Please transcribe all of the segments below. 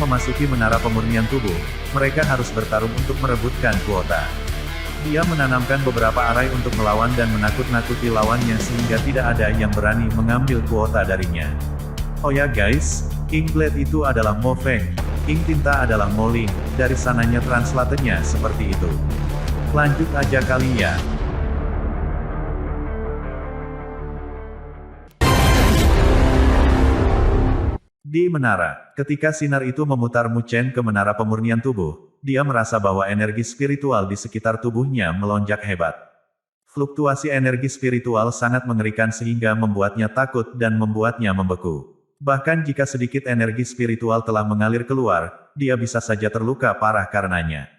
memasuki menara pemurnian tubuh, mereka harus bertarung untuk merebutkan kuota. Dia menanamkan beberapa arai untuk melawan dan menakut-nakuti lawannya sehingga tidak ada yang berani mengambil kuota darinya. Oh ya guys, King Blade itu adalah Mo Feng, King Tinta adalah Mo Ling, dari sananya translatenya seperti itu. Lanjut aja kali ya. Di menara, ketika sinar itu memutar Mu Chen ke menara pemurnian tubuh, dia merasa bahwa energi spiritual di sekitar tubuhnya melonjak hebat. Fluktuasi energi spiritual sangat mengerikan sehingga membuatnya takut dan membuatnya membeku. Bahkan jika sedikit energi spiritual telah mengalir keluar, dia bisa saja terluka parah karenanya.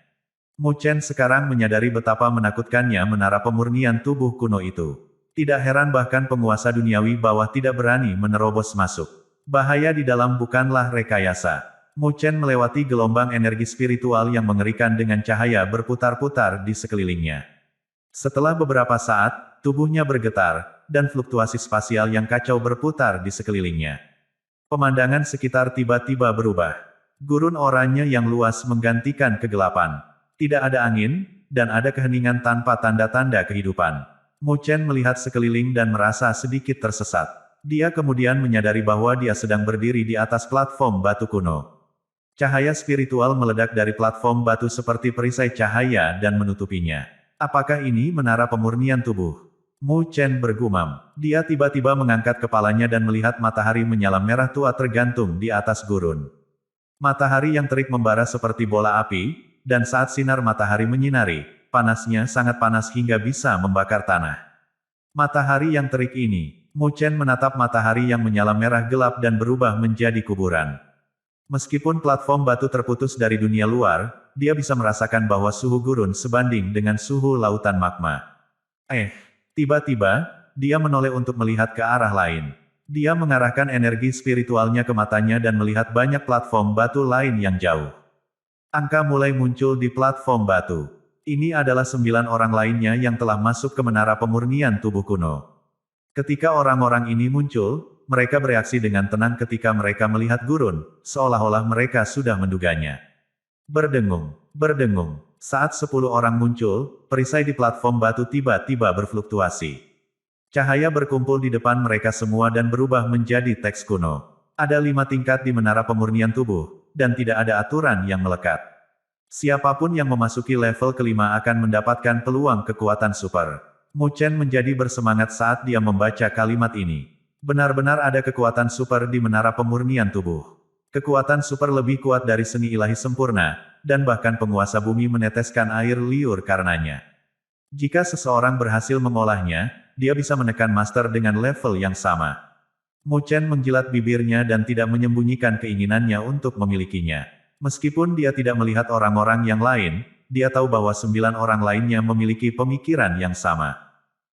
Mu Chen sekarang menyadari betapa menakutkannya menara pemurnian tubuh kuno itu. Tidak heran bahkan penguasa duniawi bawah tidak berani menerobos masuk. Bahaya di dalam bukanlah rekayasa. Mu Chen melewati gelombang energi spiritual yang mengerikan dengan cahaya berputar-putar di sekelilingnya. Setelah beberapa saat, tubuhnya bergetar, dan fluktuasi spasial yang kacau berputar di sekelilingnya. Pemandangan sekitar tiba-tiba berubah. Gurun oranye yang luas menggantikan kegelapan. Tidak ada angin, dan ada keheningan tanpa tanda-tanda kehidupan. Mu Chen melihat sekeliling dan merasa sedikit tersesat. Dia kemudian menyadari bahwa dia sedang berdiri di atas platform batu kuno. Cahaya spiritual meledak dari platform batu seperti perisai cahaya dan menutupinya. Apakah ini menara pemurnian tubuh? Mu Chen bergumam. Dia tiba-tiba mengangkat kepalanya dan melihat matahari menyala merah tua tergantung di atas gurun. Matahari yang terik membara seperti bola api, dan saat sinar matahari menyinari, panasnya sangat panas hingga bisa membakar tanah. Matahari yang terik ini, Mu Chen menatap matahari yang menyala merah gelap dan berubah menjadi kuburan. Meskipun platform batu terputus dari dunia luar, dia bisa merasakan bahwa suhu gurun sebanding dengan suhu lautan magma. Tiba-tiba, dia menoleh untuk melihat ke arah lain. Dia mengarahkan energi spiritualnya ke matanya dan melihat banyak platform batu lain yang jauh. Angka mulai muncul di platform batu. Ini adalah 9 orang lainnya yang telah masuk ke menara pemurnian tubuh kuno. Ketika orang-orang ini muncul, mereka bereaksi dengan tenang ketika mereka melihat gurun, seolah-olah mereka sudah menduganya. Berdengung, berdengung. Saat 10 orang muncul, perisai di platform batu tiba-tiba berfluktuasi. Cahaya berkumpul di depan mereka semua dan berubah menjadi teks kuno. Ada 5 tingkat di menara pemurnian tubuh, dan tidak ada aturan yang melekat. Siapapun yang memasuki level kelima akan mendapatkan peluang kekuatan super. Mu Chen menjadi bersemangat saat dia membaca kalimat ini. Benar-benar ada kekuatan super di menara pemurnian tubuh. Kekuatan super lebih kuat dari seni ilahi sempurna, dan bahkan penguasa bumi meneteskan air liur karenanya. Jika seseorang berhasil mengolahnya, dia bisa menekan master dengan level yang sama. Mu Chen menjilat bibirnya dan tidak menyembunyikan keinginannya untuk memilikinya. Meskipun dia tidak melihat orang-orang yang lain, dia tahu bahwa 9 orang lainnya memiliki pemikiran yang sama.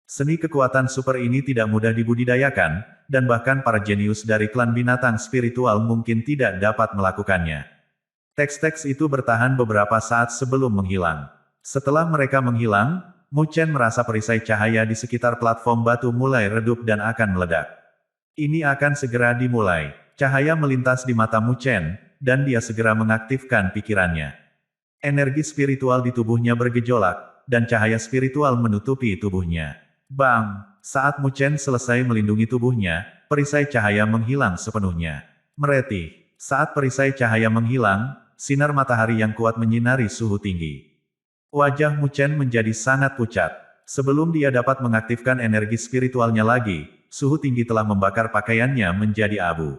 Seni kekuatan super ini tidak mudah dibudidayakan, dan bahkan para jenius dari klan binatang spiritual mungkin tidak dapat melakukannya. Teks-teks itu bertahan beberapa saat sebelum menghilang. Setelah mereka menghilang, Mu Chen merasa perisai cahaya di sekitar platform batu mulai redup dan akan meledak. Ini akan segera dimulai. Cahaya melintas di mata Mu Chen, dan dia segera mengaktifkan pikirannya. Energi spiritual di tubuhnya bergejolak, dan cahaya spiritual menutupi tubuhnya. Bang! Saat Mu Chen selesai melindungi tubuhnya, perisai cahaya menghilang sepenuhnya. Meretih. Saat perisai cahaya menghilang, sinar matahari yang kuat menyinari suhu tinggi. Wajah Mu Chen menjadi sangat pucat. Sebelum dia dapat mengaktifkan energi spiritualnya lagi, suhu tinggi telah membakar pakaiannya menjadi abu.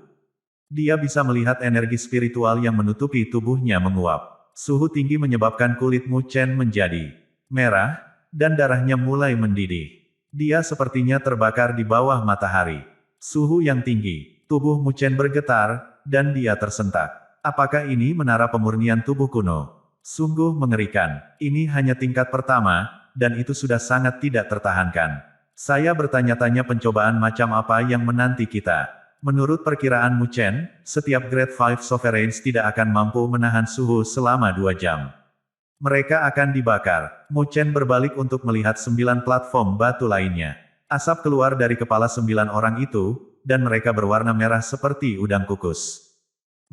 Dia bisa melihat energi spiritual yang menutupi tubuhnya menguap. Suhu tinggi menyebabkan kulit Mu Chen menjadi merah, dan darahnya mulai mendidih. Dia sepertinya terbakar di bawah matahari. Suhu yang tinggi, tubuh Mu Chen bergetar, dan dia tersentak. Apakah ini menara pemurnian tubuh kuno? Sungguh mengerikan. Ini hanya tingkat pertama, dan itu sudah sangat tidak tertahankan. Saya bertanya-tanya pencobaan macam apa yang menanti kita. Menurut perkiraan Mu Chen, setiap Grade 5 Sovereigns tidak akan mampu menahan suhu selama 2 jam. Mereka akan dibakar. Mu Chen berbalik untuk melihat 9 platform batu lainnya. Asap keluar dari kepala 9 orang itu, dan mereka berwarna merah seperti udang kukus.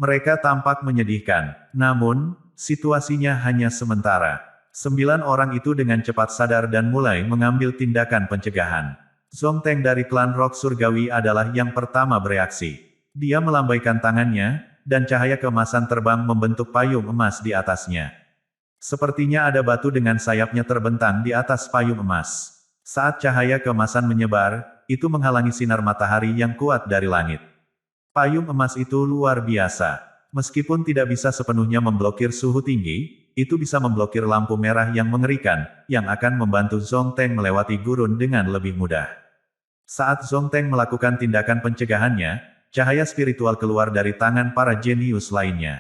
Mereka tampak menyedihkan, namun, situasinya hanya sementara. 9 orang itu dengan cepat sadar dan mulai mengambil tindakan pencegahan. Zongteng dari klan Rock Surgawi adalah yang pertama bereaksi. Dia melambaikan tangannya, dan cahaya keemasan terbang membentuk payung emas di atasnya. Sepertinya ada batu dengan sayapnya terbentang di atas payung emas. Saat cahaya keemasan menyebar, itu menghalangi sinar matahari yang kuat dari langit. Payung emas itu luar biasa. Meskipun tidak bisa sepenuhnya memblokir suhu tinggi, itu bisa memblokir lampu merah yang mengerikan, yang akan membantu Zongteng melewati gurun dengan lebih mudah. Saat Zongteng melakukan tindakan pencegahannya, cahaya spiritual keluar dari tangan para jenius lainnya.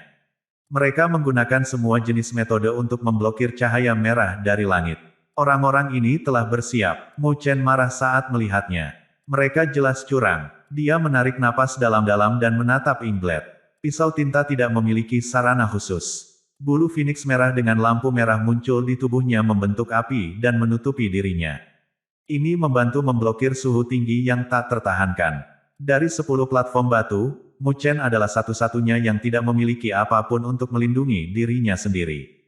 Mereka menggunakan semua jenis metode untuk memblokir cahaya merah dari langit. Orang-orang ini telah bersiap. Mu Chen marah saat melihatnya. Mereka jelas curang. Dia menarik napas dalam-dalam dan menatap Ingblad. Pisau tinta tidak memiliki sarana khusus. Bulu Phoenix merah dengan lampu merah muncul di tubuhnya membentuk api dan menutupi dirinya. Ini membantu memblokir suhu tinggi yang tak tertahankan. Dari 10 platform batu, Mu Chen adalah satu-satunya yang tidak memiliki apapun untuk melindungi dirinya sendiri.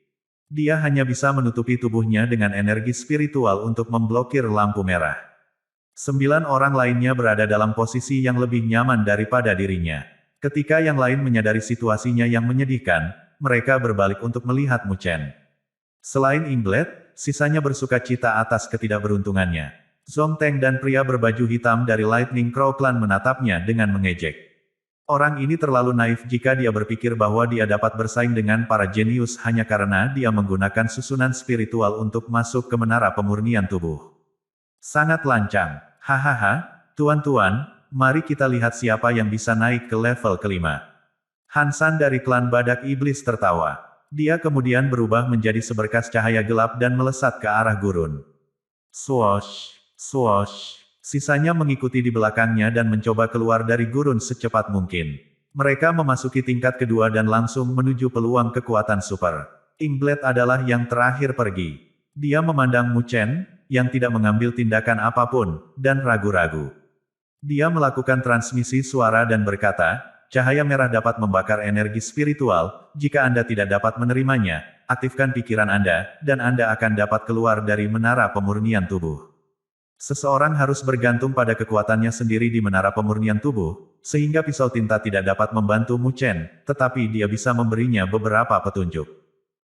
Dia hanya bisa menutupi tubuhnya dengan energi spiritual untuk memblokir lampu merah. 9 orang lainnya berada dalam posisi yang lebih nyaman daripada dirinya. Ketika yang lain menyadari situasinya yang menyedihkan, mereka berbalik untuk melihat Mu Chen. Selain Ingblad, sisanya bersukacita atas ketidakberuntungannya. Zongteng dan pria berbaju hitam dari Lightning Crow Clan menatapnya dengan mengejek. Orang ini terlalu naif jika dia berpikir bahwa dia dapat bersaing dengan para jenius hanya karena dia menggunakan susunan spiritual untuk masuk ke menara pemurnian tubuh. Sangat lancang. Hahaha, tuan-tuan, mari kita lihat siapa yang bisa naik ke level kelima. Hansan dari klan Badak Iblis tertawa. Dia kemudian berubah menjadi seberkas cahaya gelap dan melesat ke arah gurun. Swoosh, swoosh. Sisanya mengikuti di belakangnya dan mencoba keluar dari gurun secepat mungkin. Mereka memasuki tingkat kedua dan langsung menuju peluang kekuatan super. Ingblad adalah yang terakhir pergi. Dia memandang Mu Chen, yang tidak mengambil tindakan apapun, dan ragu-ragu. Dia melakukan transmisi suara dan berkata, cahaya merah dapat membakar energi spiritual, jika Anda tidak dapat menerimanya, aktifkan pikiran Anda, dan Anda akan dapat keluar dari menara pemurnian tubuh. Seseorang harus bergantung pada kekuatannya sendiri di menara pemurnian tubuh, sehingga pisau tinta tidak dapat membantu Mu Chen, tetapi dia bisa memberinya beberapa petunjuk.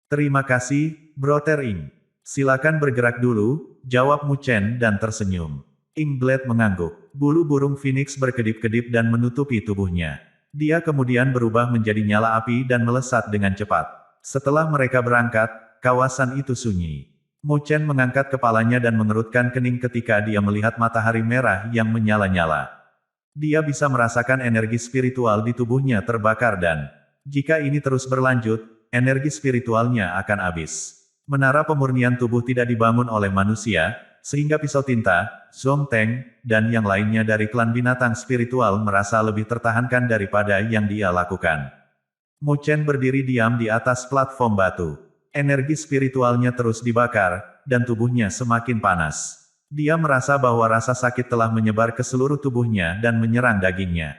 Terima kasih, Brother Ing. Silakan bergerak dulu, jawab Mu Chen dan tersenyum. Ingblad mengangguk. Bulu burung Phoenix berkedip-kedip dan menutupi tubuhnya. Dia kemudian berubah menjadi nyala api dan melesat dengan cepat. Setelah mereka berangkat, kawasan itu sunyi. Mu Chen mengangkat kepalanya dan mengerutkan kening ketika dia melihat matahari merah yang menyala-nyala. Dia bisa merasakan energi spiritual di tubuhnya terbakar dan, jika ini terus berlanjut, energi spiritualnya akan habis. Menara pemurnian tubuh tidak dibangun oleh manusia, sehingga pisau tinta, Zongteng, dan yang lainnya dari klan binatang spiritual merasa lebih tertahankan daripada yang dia lakukan. Mu Chen berdiri diam di atas platform batu. Energi spiritualnya terus dibakar, dan tubuhnya semakin panas. Dia merasa bahwa rasa sakit telah menyebar ke seluruh tubuhnya dan menyerang dagingnya.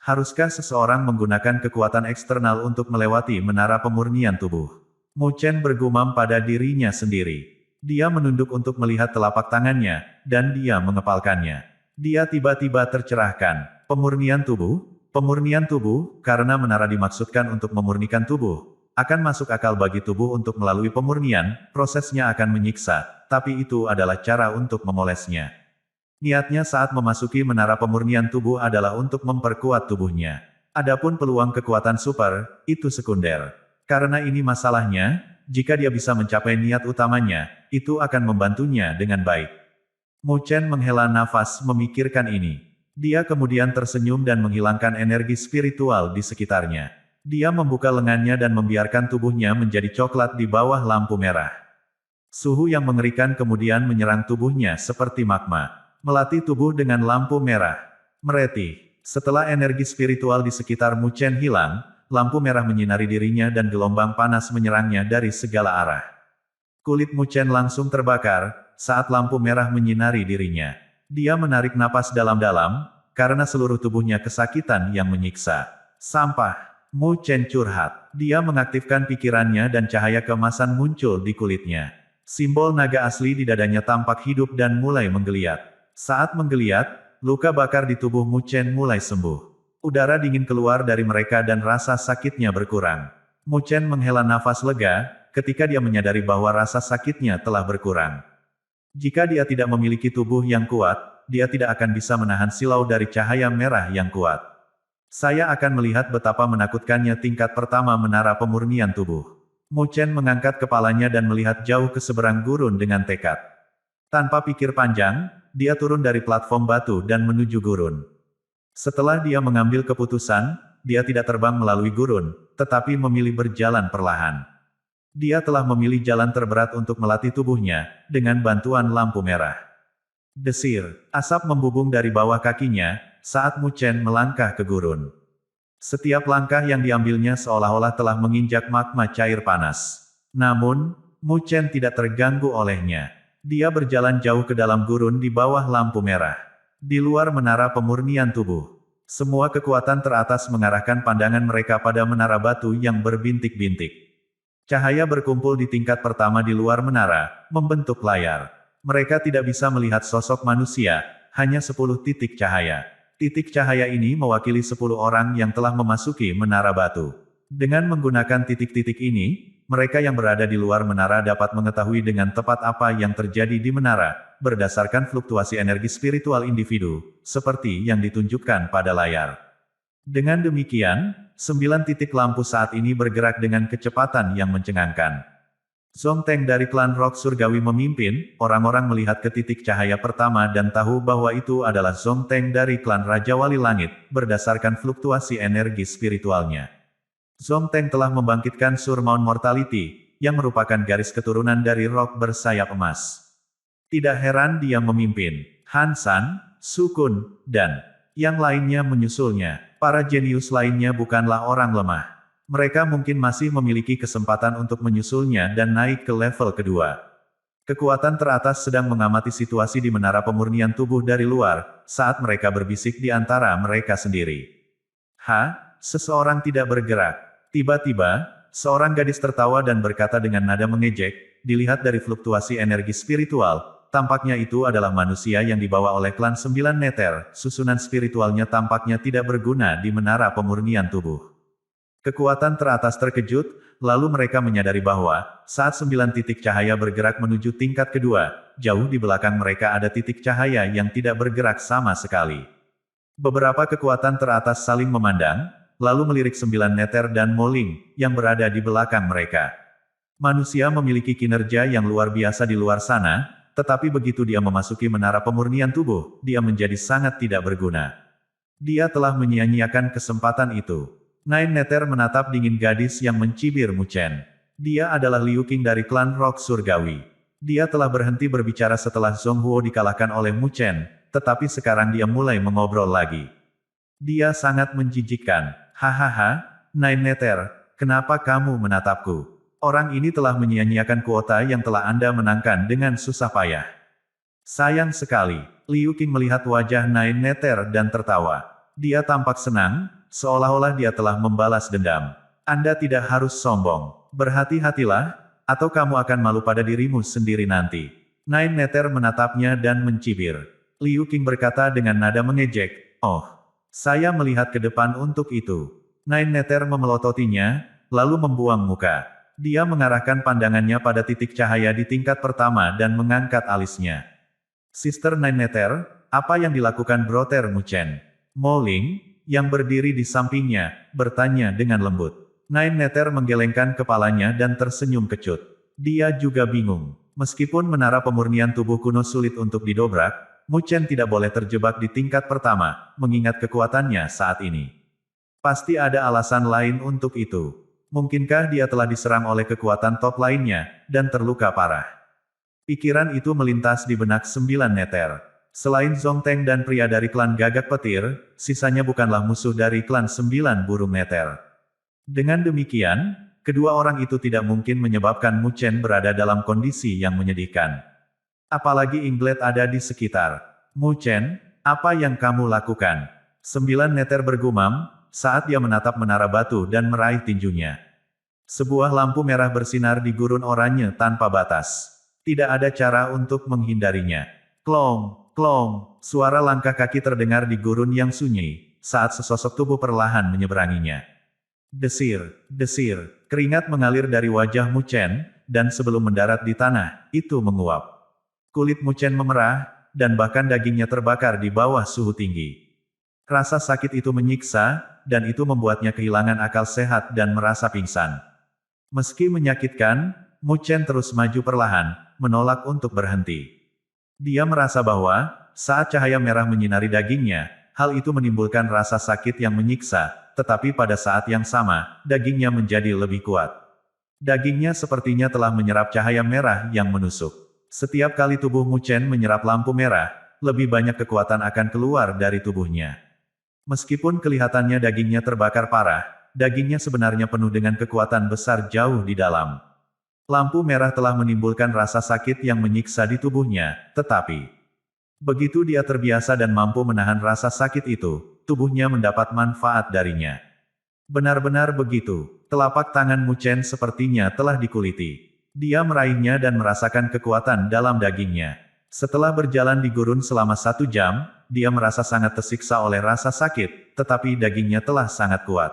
Haruskah seseorang menggunakan kekuatan eksternal untuk melewati menara pemurnian tubuh? Mu Chen bergumam pada dirinya sendiri. Dia menunduk untuk melihat telapak tangannya, dan dia mengepalkannya. Dia tiba-tiba tercerahkan. Pemurnian tubuh, karena menara dimaksudkan untuk memurnikan tubuh. Akan masuk akal bagi tubuh untuk melalui pemurnian, prosesnya akan menyiksa, tapi itu adalah cara untuk memolesnya. Niatnya saat memasuki menara pemurnian tubuh adalah untuk memperkuat tubuhnya. Adapun peluang kekuatan super, itu sekunder. Karena ini masalahnya, jika dia bisa mencapai niat utamanya, itu akan membantunya dengan baik. Mu Chen menghela nafas memikirkan ini. Dia kemudian tersenyum dan menghilangkan energi spiritual di sekitarnya. Dia membuka lengannya dan membiarkan tubuhnya menjadi coklat di bawah lampu merah. Suhu yang mengerikan kemudian menyerang tubuhnya seperti magma. Melatih tubuh dengan lampu merah. Mereti. Setelah energi spiritual di sekitar Mu Chen hilang, lampu merah menyinari dirinya dan gelombang panas menyerangnya dari segala arah. Kulit Mu Chen langsung terbakar, saat lampu merah menyinari dirinya. Dia menarik napas dalam-dalam, karena seluruh tubuhnya kesakitan yang menyiksa. Sampah. Mu Chen curhat. Dia mengaktifkan pikirannya dan cahaya keemasan muncul di kulitnya. Simbol naga asli di dadanya tampak hidup dan mulai menggeliat. Saat menggeliat, luka bakar di tubuh Mu Chen mulai sembuh. Udara dingin keluar dari mereka dan rasa sakitnya berkurang. Mu Chen menghela nafas lega, ketika dia menyadari bahwa rasa sakitnya telah berkurang. Jika dia tidak memiliki tubuh yang kuat, dia tidak akan bisa menahan silau dari cahaya merah yang kuat. Saya akan melihat betapa menakutkannya tingkat pertama menara pemurnian tubuh. Mu Chen mengangkat kepalanya dan melihat jauh ke seberang gurun dengan tekad. Tanpa pikir panjang, dia turun dari platform batu dan menuju gurun. Setelah dia mengambil keputusan, dia tidak terbang melalui gurun, tetapi memilih berjalan perlahan. Dia telah memilih jalan terberat untuk melatih tubuhnya, dengan bantuan lampu merah. Desir, asap membubung dari bawah kakinya, saat Mu Chen melangkah ke gurun. Setiap langkah yang diambilnya seolah-olah telah menginjak magma cair panas. Namun, Mu Chen tidak terganggu olehnya. Dia berjalan jauh ke dalam gurun di bawah lampu merah. Di luar menara pemurnian tubuh. Semua kekuatan teratas mengarahkan pandangan mereka pada menara batu yang berbintik-bintik. Cahaya berkumpul di tingkat pertama di luar menara, membentuk layar. Mereka tidak bisa melihat sosok manusia, hanya 10 titik cahaya. Titik cahaya ini mewakili 10 orang yang telah memasuki menara batu. Dengan menggunakan titik-titik ini, mereka yang berada di luar menara dapat mengetahui dengan tepat apa yang terjadi di menara, berdasarkan fluktuasi energi spiritual individu, seperti yang ditunjukkan pada layar. Dengan demikian, 9 titik lampu saat ini bergerak dengan kecepatan yang mencengangkan. Zhong Teng dari klan Rock Surgawi memimpin, orang-orang melihat ke titik cahaya pertama dan tahu bahwa itu adalah Zhong Teng dari klan Raja Wali Langit, berdasarkan fluktuasi energi spiritualnya. Zhong Teng telah membangkitkan Surmount Mortality, yang merupakan garis keturunan dari Rock bersayap emas. Tidak heran dia memimpin. Han San, Su Kun, dan yang lainnya menyusulnya. Para jenius lainnya bukanlah orang lemah. Mereka mungkin masih memiliki kesempatan untuk menyusulnya dan naik ke level kedua. Kekuatan teratas sedang mengamati situasi di menara pemurnian tubuh dari luar, saat mereka berbisik di antara mereka sendiri. Seseorang tidak bergerak. Tiba-tiba, seorang gadis tertawa dan berkata dengan nada mengejek, dilihat dari fluktuasi energi spiritual, tampaknya itu adalah manusia yang dibawa oleh klan 9 Neter, susunan spiritualnya tampaknya tidak berguna di menara pemurnian tubuh. Kekuatan teratas terkejut, lalu mereka menyadari bahwa, saat 9 titik cahaya bergerak menuju tingkat kedua, jauh di belakang mereka ada titik cahaya yang tidak bergerak sama sekali. Beberapa kekuatan teratas saling memandang, lalu melirik 9 Neter dan Moling, yang berada di belakang mereka. Manusia memiliki kinerja yang luar biasa di luar sana, tetapi begitu dia memasuki menara pemurnian tubuh, dia menjadi sangat tidak berguna. Dia telah menyia-nyiakan kesempatan itu. Nine Neter menatap dingin gadis yang mencibir Mu Chen. Dia adalah Liu Qing dari klan Rock Surgawi. Dia telah berhenti berbicara setelah Zhong Huo dikalahkan oleh Mu Chen, tetapi sekarang dia mulai mengobrol lagi. Dia sangat menjijikkan. Hahaha, Nine Neter, kenapa kamu menatapku? Orang ini telah menyia-nyiakan kuota yang telah Anda menangkan dengan susah payah. Sayang sekali. Liu Qing melihat wajah Nine Neter dan tertawa. Dia tampak senang, seolah-olah dia telah membalas dendam. Anda tidak harus sombong. Berhati-hatilah, atau kamu akan malu pada dirimu sendiri nanti. Nine Neter menatapnya dan mencibir. Liu Qing berkata dengan nada mengejek, "Oh, saya melihat ke depan untuk itu." Nine Neter memelototinya, lalu membuang muka. Dia mengarahkan pandangannya pada titik cahaya di tingkat pertama dan mengangkat alisnya. Sister Nine Neter, apa yang dilakukan Brother Mu Chen? Moling, yang berdiri di sampingnya, bertanya dengan lembut. Nine Neter menggelengkan kepalanya dan tersenyum kecut. Dia juga bingung. Meskipun menara pemurnian tubuh kuno sulit untuk didobrak, Mu Chen tidak boleh terjebak di tingkat pertama, mengingat kekuatannya saat ini. Pasti ada alasan lain untuk itu. Mungkinkah dia telah diserang oleh kekuatan top lainnya, dan terluka parah? Pikiran itu melintas di benak 9 Neter. Selain Zhong Teng dan pria dari klan Gagak Petir, sisanya bukanlah musuh dari klan 9 Burung Neter. Dengan demikian, kedua orang itu tidak mungkin menyebabkan Mu Chen berada dalam kondisi yang menyedihkan. Apalagi Inglet ada di sekitar. Mu Chen, apa yang kamu lakukan? 9 Neter bergumam, saat dia menatap menara batu dan meraih tinjunya. Sebuah lampu merah bersinar di gurun oranye tanpa batas. Tidak ada cara untuk menghindarinya. Klong, klong, suara langkah kaki terdengar di gurun yang sunyi, saat sesosok tubuh perlahan menyeberanginya. Desir, desir, keringat mengalir dari wajah Mu Chen, dan sebelum mendarat di tanah, itu menguap. Kulit Mu Chen memerah, dan bahkan dagingnya terbakar di bawah suhu tinggi. Rasa sakit itu menyiksa, dan itu membuatnya kehilangan akal sehat dan merasa pingsan. Meski menyakitkan, Mu Chen terus maju perlahan, menolak untuk berhenti. Dia merasa bahwa, saat cahaya merah menyinari dagingnya, hal itu menimbulkan rasa sakit yang menyiksa, tetapi pada saat yang sama, dagingnya menjadi lebih kuat. Dagingnya sepertinya telah menyerap cahaya merah yang menusuk. Setiap kali tubuh Mu Chen menyerap lampu merah, lebih banyak kekuatan akan keluar dari tubuhnya. Meskipun kelihatannya dagingnya terbakar parah, dagingnya sebenarnya penuh dengan kekuatan besar jauh di dalam. Lampu merah telah menimbulkan rasa sakit yang menyiksa di tubuhnya, tetapi begitu dia terbiasa dan mampu menahan rasa sakit itu, tubuhnya mendapat manfaat darinya. Benar-benar begitu, telapak tangan Mu Chen sepertinya telah dikuliti. Dia meraihnya dan merasakan kekuatan dalam dagingnya. Setelah berjalan di gurun selama 1 jam, dia merasa sangat tersiksa oleh rasa sakit, tetapi dagingnya telah sangat kuat.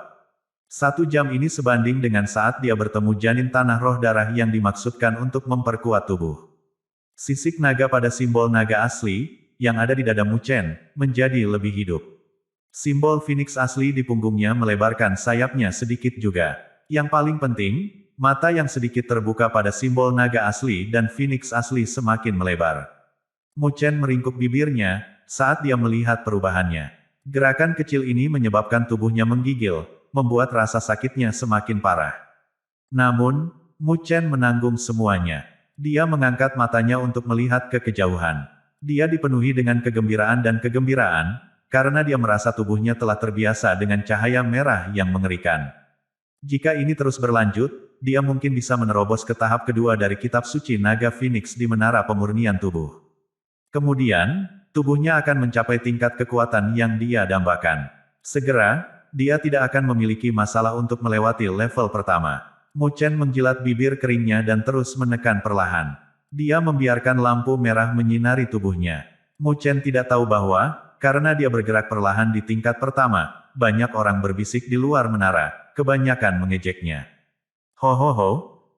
1 jam ini sebanding dengan saat dia bertemu janin tanah roh darah yang dimaksudkan untuk memperkuat tubuh. Sisik naga pada simbol naga asli, yang ada di dada Mu Chen, menjadi lebih hidup. Simbol Phoenix asli di punggungnya melebarkan sayapnya sedikit juga. Yang paling penting, mata yang sedikit terbuka pada simbol naga asli dan Phoenix asli semakin melebar. Mu Chen meringkuk bibirnya, saat dia melihat perubahannya. Gerakan kecil ini menyebabkan tubuhnya menggigil, membuat rasa sakitnya semakin parah. Namun, Mu Chen menanggung semuanya. Dia mengangkat matanya untuk melihat ke kejauhan. Dia dipenuhi dengan kegembiraan dan kegembiraan, karena dia merasa tubuhnya telah terbiasa dengan cahaya merah yang mengerikan. Jika ini terus berlanjut, dia mungkin bisa menerobos ke tahap kedua dari kitab suci naga Phoenix di menara pemurnian tubuh. Kemudian, tubuhnya akan mencapai tingkat kekuatan yang dia dambakan. Segera, dia tidak akan memiliki masalah untuk melewati level pertama. Mu Chen menjilat bibir keringnya dan terus menekan perlahan. Dia membiarkan lampu merah menyinari tubuhnya. Mu Chen tidak tahu bahwa, karena dia bergerak perlahan di tingkat pertama, banyak orang berbisik di luar menara, kebanyakan mengejeknya. Ho,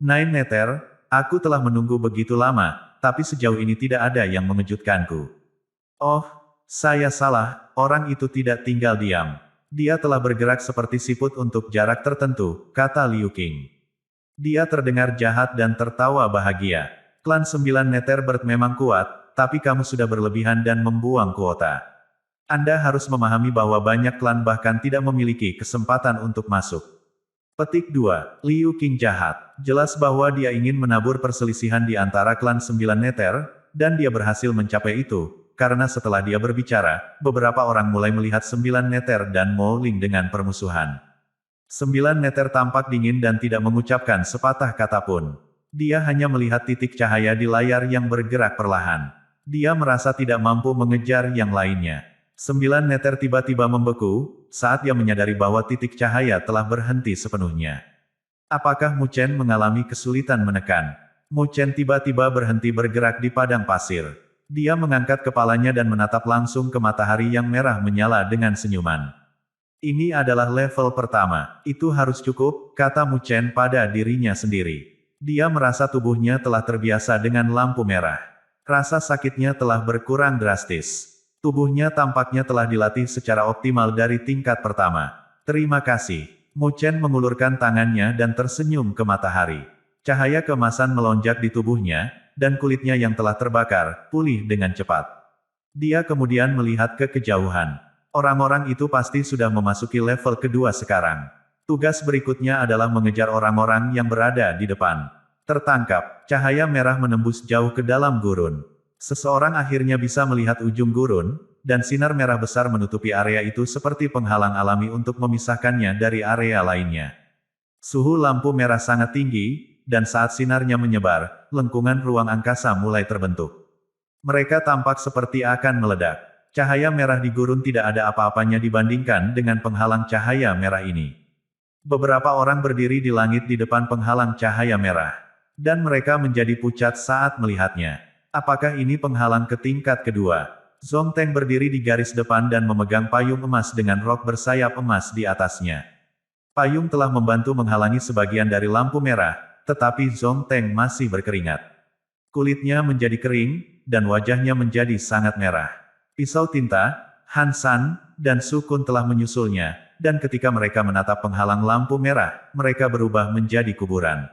Nine Nether, aku telah menunggu begitu lama, tapi sejauh ini tidak ada yang mengejutkanku. Oh, saya salah, orang itu tidak tinggal diam. Dia telah bergerak seperti siput untuk jarak tertentu, kata Liu Qing. Dia terdengar jahat dan tertawa bahagia. Klan 9 Netherbird memang kuat, tapi kamu sudah berlebihan dan membuang kuota. Anda harus memahami bahwa banyak klan bahkan tidak memiliki kesempatan untuk masuk. Petik 2. Liu Qing jahat. Jelas bahwa dia ingin menabur perselisihan di antara klan 9 Nether, dan dia berhasil mencapai itu, karena setelah dia berbicara, beberapa orang mulai melihat 9 Nether dan Mo Ling dengan permusuhan. 9 Nether tampak dingin dan tidak mengucapkan sepatah kata pun. Dia hanya melihat titik cahaya di layar yang bergerak perlahan. Dia merasa tidak mampu mengejar yang lainnya. 9 Nether tiba-tiba membeku, saat dia menyadari bahwa titik cahaya telah berhenti sepenuhnya. Apakah Mu Chen mengalami kesulitan menekan? Mu Chen tiba-tiba berhenti bergerak di padang pasir. Dia mengangkat kepalanya dan menatap langsung ke matahari yang merah menyala dengan senyuman. Ini adalah level pertama, itu harus cukup, kata Mu Chen pada dirinya sendiri. Dia merasa tubuhnya telah terbiasa dengan lampu merah. Rasa sakitnya telah berkurang drastis. Tubuhnya tampaknya telah dilatih secara optimal dari tingkat pertama. Terima kasih. Mu Chen mengulurkan tangannya dan tersenyum ke matahari. Cahaya keemasan melonjak di tubuhnya, dan kulitnya yang telah terbakar, pulih dengan cepat. Dia kemudian melihat ke kejauhan. Orang-orang itu pasti sudah memasuki level kedua sekarang. Tugas berikutnya adalah mengejar orang-orang yang berada di depan. Tertangkap, cahaya merah menembus jauh ke dalam gurun. Seseorang akhirnya bisa melihat ujung gurun, dan sinar merah besar menutupi area itu seperti penghalang alami untuk memisahkannya dari area lainnya. Suhu lampu merah sangat tinggi, dan saat sinarnya menyebar, lengkungan ruang angkasa mulai terbentuk. Mereka tampak seperti akan meledak. Cahaya merah di gurun tidak ada apa-apanya dibandingkan dengan penghalang cahaya merah ini. Beberapa orang berdiri di langit di depan penghalang cahaya merah. Dan mereka menjadi pucat saat melihatnya. Apakah ini penghalang ke tingkat kedua? Zongteng berdiri di garis depan dan memegang payung emas dengan rok bersayap emas di atasnya. Payung telah membantu menghalangi sebagian dari lampu merah, tetapi Zongteng masih berkeringat. Kulitnya menjadi kering, dan wajahnya menjadi sangat merah. Pisau tinta, Han San, dan Su Kun telah menyusulnya, dan ketika mereka menatap penghalang lampu merah, mereka berubah menjadi kuburan.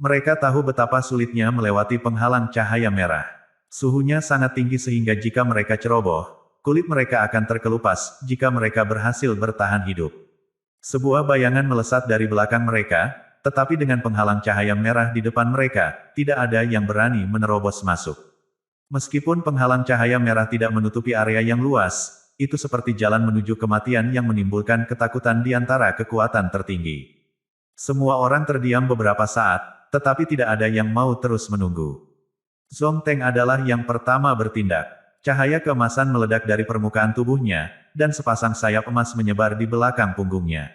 Mereka tahu betapa sulitnya melewati penghalang cahaya merah. Suhunya sangat tinggi sehingga jika mereka ceroboh, kulit mereka akan terkelupas jika mereka berhasil bertahan hidup. Sebuah bayangan melesat dari belakang mereka, tetapi dengan penghalang cahaya merah di depan mereka, tidak ada yang berani menerobos masuk. Meskipun penghalang cahaya merah tidak menutupi area yang luas, itu seperti jalan menuju kematian yang menimbulkan ketakutan di antara kekuatan tertinggi. Semua orang terdiam beberapa saat, tetapi tidak ada yang mau terus menunggu. Zongteng adalah yang pertama bertindak. Cahaya keemasan meledak dari permukaan tubuhnya, dan sepasang sayap emas menyebar di belakang punggungnya.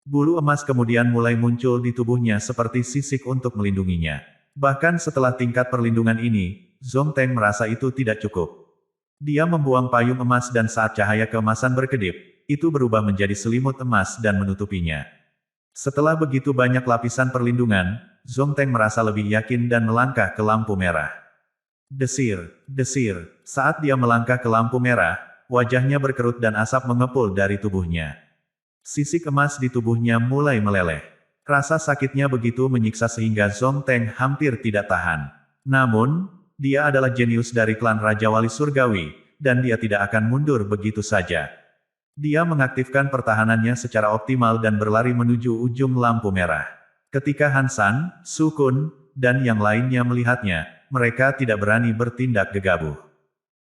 Bulu emas kemudian mulai muncul di tubuhnya seperti sisik untuk melindunginya. Bahkan setelah tingkat perlindungan ini, Zongteng merasa itu tidak cukup. Dia membuang payung emas dan saat cahaya keemasan berkedip, itu berubah menjadi selimut emas dan menutupinya. Setelah begitu banyak lapisan perlindungan, Zongteng merasa lebih yakin dan melangkah ke lampu merah. Desir, desir, saat dia melangkah ke lampu merah, wajahnya berkerut dan asap mengepul dari tubuhnya. Sisik emas di tubuhnya mulai meleleh. Rasa sakitnya begitu menyiksa sehingga Zongteng hampir tidak tahan. Namun, dia adalah jenius dari klan Raja Wali Surgawi, dan dia tidak akan mundur begitu saja. Dia mengaktifkan pertahanannya secara optimal dan berlari menuju ujung lampu merah. Ketika Han San, Su Kun, dan yang lainnya melihatnya, mereka tidak berani bertindak gegabah.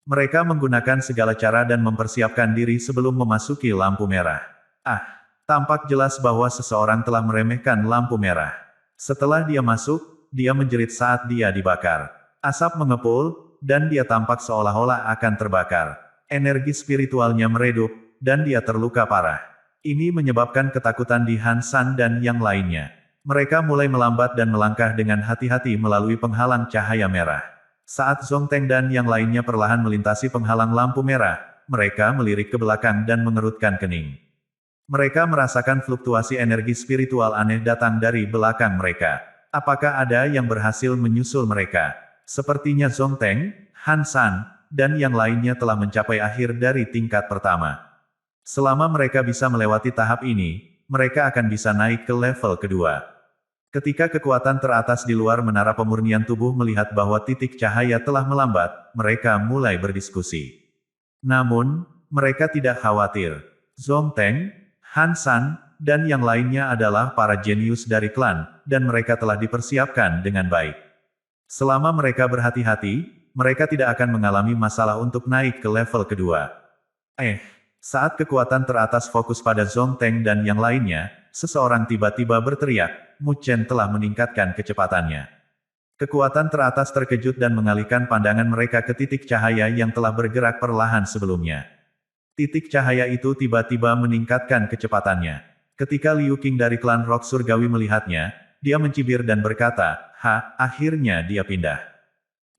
Mereka menggunakan segala cara dan mempersiapkan diri sebelum memasuki lampu merah. Tampak jelas bahwa seseorang telah meremehkan lampu merah. Setelah dia masuk, dia menjerit saat dia dibakar. Asap mengepul, dan dia tampak seolah-olah akan terbakar. Energi spiritualnya meredup, dan dia terluka parah. Ini menyebabkan ketakutan di Han San dan yang lainnya. Mereka mulai melambat dan melangkah dengan hati-hati melalui penghalang cahaya merah. Saat Zongteng dan yang lainnya perlahan melintasi penghalang lampu merah, mereka melirik ke belakang dan mengerutkan kening. Mereka merasakan fluktuasi energi spiritual aneh datang dari belakang mereka. Apakah ada yang berhasil menyusul mereka? Sepertinya Zongteng, Han San, dan yang lainnya telah mencapai akhir dari tingkat pertama. Selama mereka bisa melewati tahap ini, mereka akan bisa naik ke level kedua. Ketika kekuatan teratas di luar menara pemurnian tubuh melihat bahwa titik cahaya telah melambat, mereka mulai berdiskusi. Namun, mereka tidak khawatir. Zongteng, Han San, dan yang lainnya adalah para jenius dari klan, dan mereka telah dipersiapkan dengan baik. Selama mereka berhati-hati, mereka tidak akan mengalami masalah untuk naik ke level kedua. Saat kekuatan teratas fokus pada Zongteng dan yang lainnya, seseorang tiba-tiba berteriak, Mu Chen telah meningkatkan kecepatannya. Kekuatan teratas terkejut dan mengalihkan pandangan mereka ke titik cahaya yang telah bergerak perlahan sebelumnya. Titik cahaya itu tiba-tiba meningkatkan kecepatannya. Ketika Liu Qing dari klan Rock Surgawi melihatnya, dia mencibir dan berkata, akhirnya dia pindah.